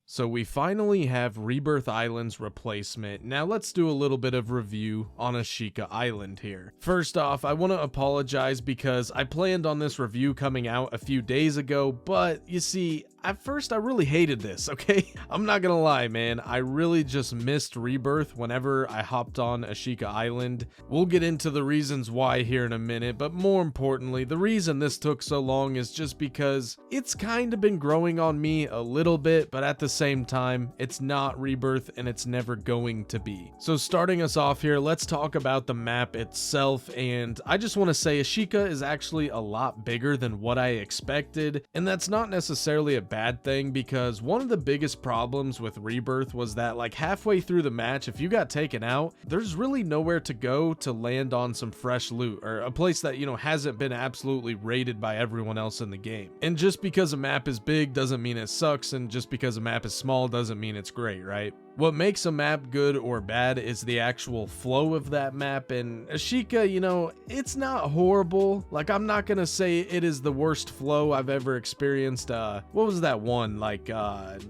So we finally have Rebirth Island's replacement. Now let's do a little bit of review on Ashika Island here. First off, I want to apologize because I planned on this review coming out a few days ago, but you see, at first I really hated this, okay? I'm not gonna lie, man, I really just missed Rebirth whenever I hopped on Ashika Island. We'll get into the reasons why here in a minute, but more importantly, the reason this took so long is just because it's kind of been growing on me a little bit, but at the same time, it's not Rebirth and it's never going to be. So starting us off here, let's talk about the map itself, and I just want to say Ashika is actually a lot bigger than what I expected, and that's not necessarily a bad thing because one of the biggest problems with Rebirth was that like halfway through the match, if you got taken out, there's really nowhere to go to land on some fresh loot or a place that, you know, hasn't been absolutely raided by everyone else in the game. And just because a map is big doesn't mean it sucks, and just because a map is small doesn't mean it's great, right? What makes a map good or bad is the actual flow of that map, and Ashika, you know, it's not horrible. Like, I'm not gonna say it is the worst flow I've ever experienced. What was that one? Like,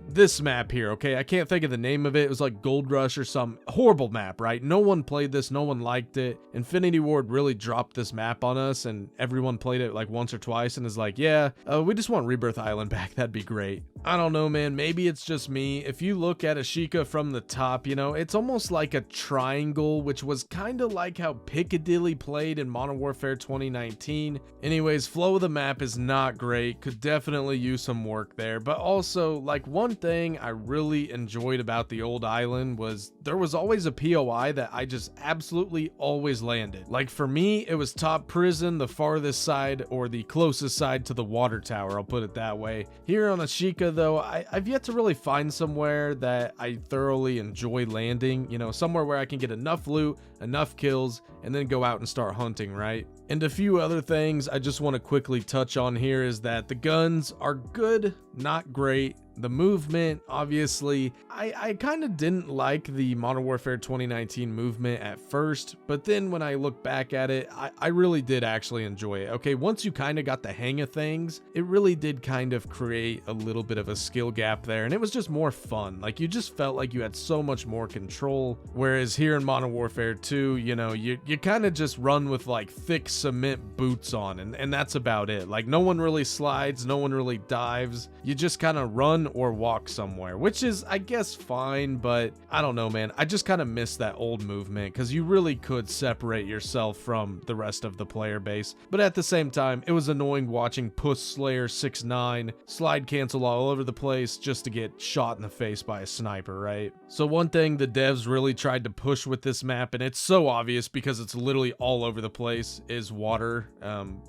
this map here, okay? I can't think of the name of it. It was like Gold Rush or some horrible map, right? No one played this, no one liked it. Infinity Ward really dropped this map on us, and everyone played it like once or twice and is like, yeah, we just want Rebirth Island back. That'd be great. I don't know, man. Maybe it's just me. If you look at Ashika from the top, you know, it's almost like a triangle, which was kind of like how Piccadilly played in Modern Warfare 2019. Anyways, flow of the map is not great. Could definitely use some work there. But also, like, one thing I really enjoyed about the old island was there was always a POI that I just absolutely always landed. Like, for me, it was top prison, the farthest side, or the closest side to the water tower, I'll put it that way. Here on Ashika, though, I've yet to really find somewhere that I thoroughly enjoy landing, you know, somewhere where I can get enough loot, enough kills, and then go out and start hunting, right? And a few other things I just want to quickly touch on here is that the guns are good, not great. The movement, obviously, I kind of didn't like the Modern Warfare 2019 movement at first, but then when I look back at it, I really did actually enjoy it. Okay, once you kind of got the hang of things, it really did kind of create a little bit of a skill gap there, and it was just more fun. Like, you just felt like you had so much more control, whereas here in Modern Warfare 2, you know, you kind of just run with like thick cement boots on, and that's about it. Like, no one really slides, no one really dives, you just kind of run or walk somewhere, which is, I guess, fine, but I don't know, man. I just kind of miss that old movement because you really could separate yourself from the rest of the player base. But at the same time, it was annoying watching Puss Slayer 6ix9ine slide cancel all over the place just to get shot in the face by a sniper, right? So one thing the devs really tried to push with this map, and it's so obvious because it's literally all over the place, is water.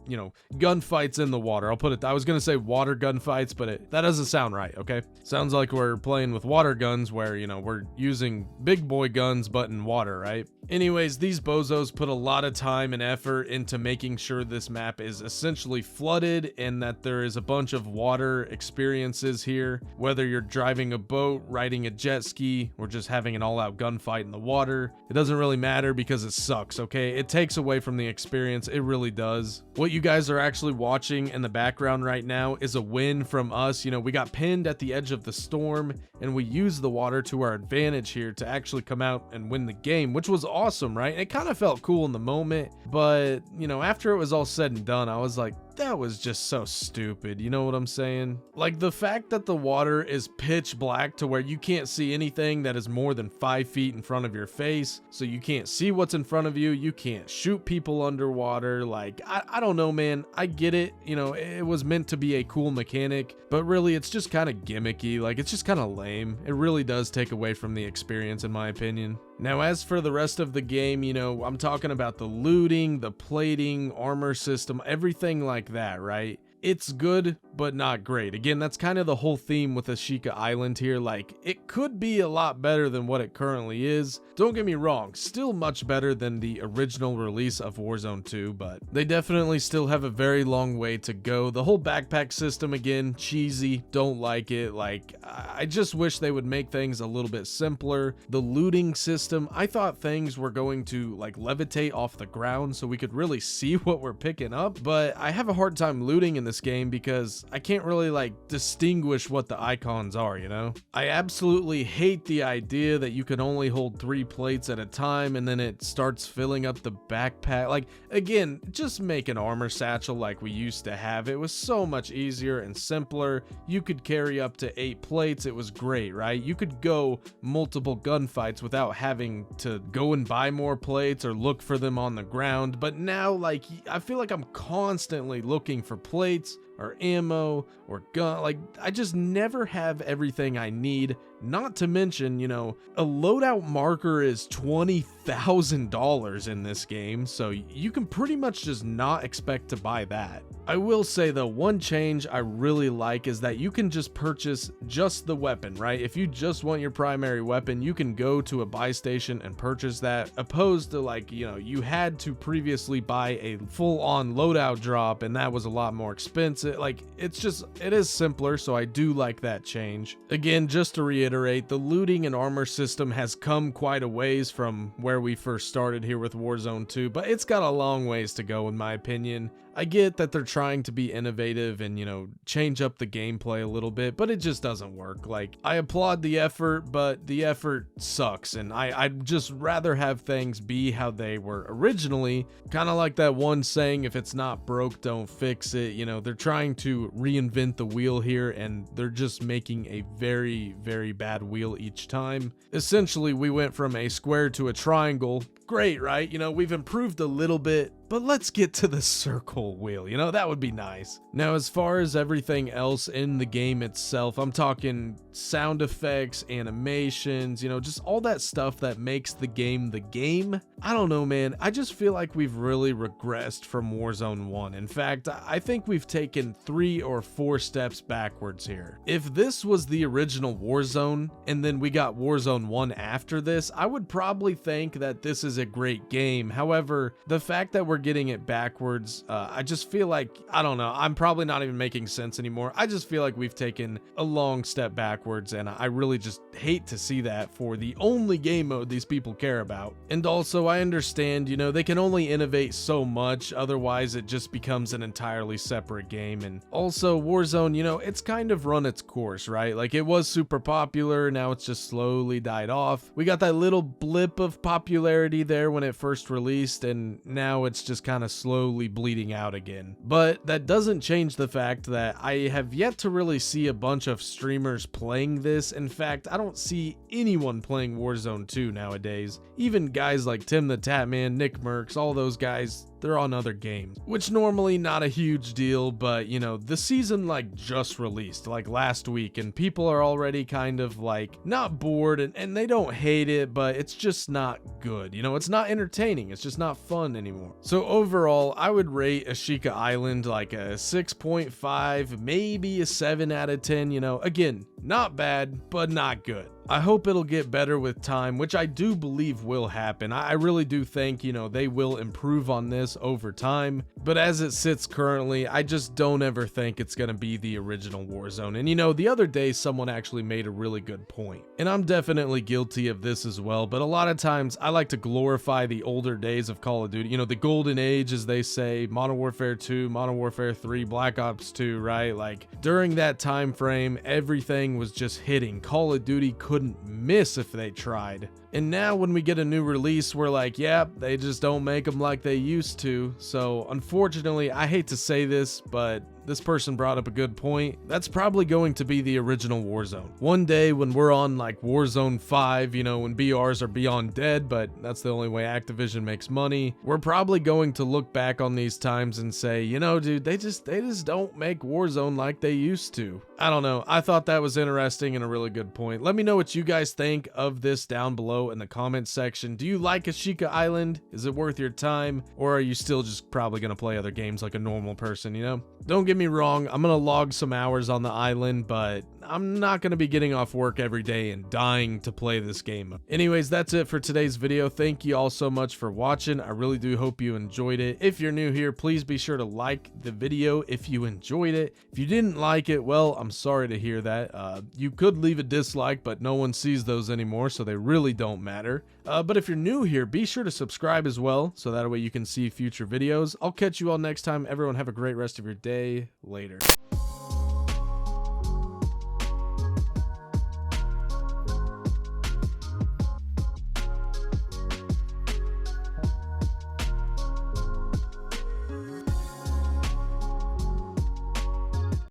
You know, gunfights in the water. I'll put it, I was gonna say water gunfights, but that doesn't sound right, okay? Sounds like we're playing with water guns where, you know, we're using big boy guns but in water, right? Anyways, these bozos put a lot of time and effort into making sure this map is essentially flooded and that there is a bunch of water experiences here. Whether you're driving a boat, riding a jet ski, or just having an all-out gunfight in the water, it doesn't really matter because it sucks, okay? It takes away from the experience, it really does. What you guys are actually watching in the background right now is a win from us. You know, we got pinned at the edge of the storm and we used the water to our advantage here to actually come out and win the game, which was awesome, right? It kind of felt cool in the moment, but, you know, after it was all said and done, I was like, that was just so stupid, you know what I'm saying? Like, the fact that the water is pitch black to where you can't see anything that is more than 5 feet in front of your face, so you can't see what's in front of you, you can't shoot people underwater. Like, I don't know, man. I get it, you know, it was meant to be a cool mechanic, but really it's just kind of gimmicky. Like, it's just kind of lame. It really does take away from the experience, in my opinion. Now, as for the rest of the game, you know, I'm talking about the looting, the plating, armor system, everything like that, right? It's good, but not great. Again, that's kind of the whole theme with Ashika Island here. Like, it could be a lot better than what it currently is. Don't get me wrong, still much better than the original release of Warzone 2, but they definitely still have a very long way to go. The whole backpack system, again, cheesy, don't like it. Like, I just wish they would make things a little bit simpler. The looting system, I thought things were going to, like, levitate off the ground so we could really see what we're picking up, but I have a hard time looting in this game because I can't really like distinguish what the icons are, you know? I absolutely hate the idea that you can only hold 3 plates at a time and then it starts filling up the backpack. Like, again, just make an armor satchel like we used to have. It was so much easier and simpler. You could carry up to 8 plates. It was great, right? You could go multiple gunfights without having to go and buy more plates or look for them on the ground. But now, like, I feel like I'm constantly looking for plates or ammo or gun. Like, I just never have everything I need. Not to mention, you know, a loadout marker is $20,000 in this game, so you can pretty much just not expect to buy that. I will say though, one change I really like is that you can just purchase just the weapon, right? If you just want your primary weapon, you can go to a buy station and purchase that, opposed to like, you know, you had to previously buy a full-on loadout drop and that was a lot more expensive. Like, it is simpler, so I do like that change. Again, just to reiterate, the looting and armor system has come quite a ways from where we first started here with Warzone 2, but it's got a long ways to go in my opinion. I get that they're trying to be innovative and, you know, change up the gameplay a little bit, but it just doesn't work. Like, I applaud the effort, but the effort sucks, and I'd just rather have things be how they were originally. Kind of like that one saying, if it's not broke, don't fix it. You know, they're trying to reinvent the wheel here, and they're just making a very, very bad wheel each time. Essentially, we went from a square to a triangle. Great, right? You know, we've improved a little bit, but let's get to the circle wheel, you know, that would be nice. Now, as far as everything else in the game itself, I'm talking sound effects, animations, you know, just all that stuff that makes the game the game. I don't know, man. I just feel like we've really regressed from Warzone 1. In fact, I think we've taken 3 or 4 steps backwards here. If this was the original Warzone, and then we got Warzone 1 after this, I would probably think that this is a great game. However, the fact that we're getting it backwards, I just feel like, I don't know, I'm probably not even making sense anymore. I just feel like we've taken a long step backwards, and I really just hate to see that for the only game mode these people care about. And also, I understand, you know, they can only innovate so much, otherwise it just becomes an entirely separate game. And also, Warzone, you know, it's kind of run its course, right? Like, it was super popular, now it's just slowly died off. We got that little blip of popularity there when it first released, and now it's just kind of slowly bleeding out again. But that doesn't change the fact that I have yet to really see a bunch of streamers playing this. In fact, I don't see anyone playing Warzone 2 nowadays. Even guys like Tim the Tatman, Nick Mercs, all those guys, they're on other games, which normally not a huge deal, but you know, the season like just released like last week, and people are already kind of like not bored, and they don't hate it, but it's just not good. You know, it's not entertaining, it's just not fun anymore. So overall, I would rate Ashika Island like a 6.5, maybe a 7 out of 10. You know, again, not bad, but not good. I hope it'll get better with time, which I do believe will happen. I really do think, you know, they will improve on this over time. But as it sits currently, I just don't ever think it's going to be the original Warzone. And you know, the other day someone actually made a really good point. And I'm definitely guilty of this as well. But a lot of times I like to glorify the older days of Call of Duty. You know, the golden age, as they say, Modern Warfare 2, Modern Warfare 3, Black Ops 2, right? Like, during that time frame, everything was just hitting. Call of Duty couldn't miss if they tried. And now when we get a new release, we're like, yeah, they just don't make them like they used to. So unfortunately, I hate to say this, but this person brought up a good point. That's probably going to be the original Warzone. One day when we're on like Warzone 5, you know, when BRs are beyond dead, but that's the only way Activision makes money, we're probably going to look back on these times and say, you know, dude, they just don't make Warzone like they used to. I don't know. I thought that was interesting and a really good point. Let me know what you guys think of this down below in the comments section. Do you like Ashika Island? Is it worth your time? Or are you still just probably going to play other games like a normal person, you know? Don't get me wrong, I'm going to log some hours on the island, but I'm not going to be getting off work every day and dying to play this game. Anyways, that's it for today's video. Thank you all so much for watching. I really do hope you enjoyed it. If you're new here, please be sure to like the video if you enjoyed it. If you didn't like it, well, I'm sorry to hear that. You could leave a dislike, but no one sees those anymore, so they really don't matter. But if you're new here, be sure to subscribe as well, so that way you can see future videos. I'll catch you all next time. Everyone have a great rest of your day. Later.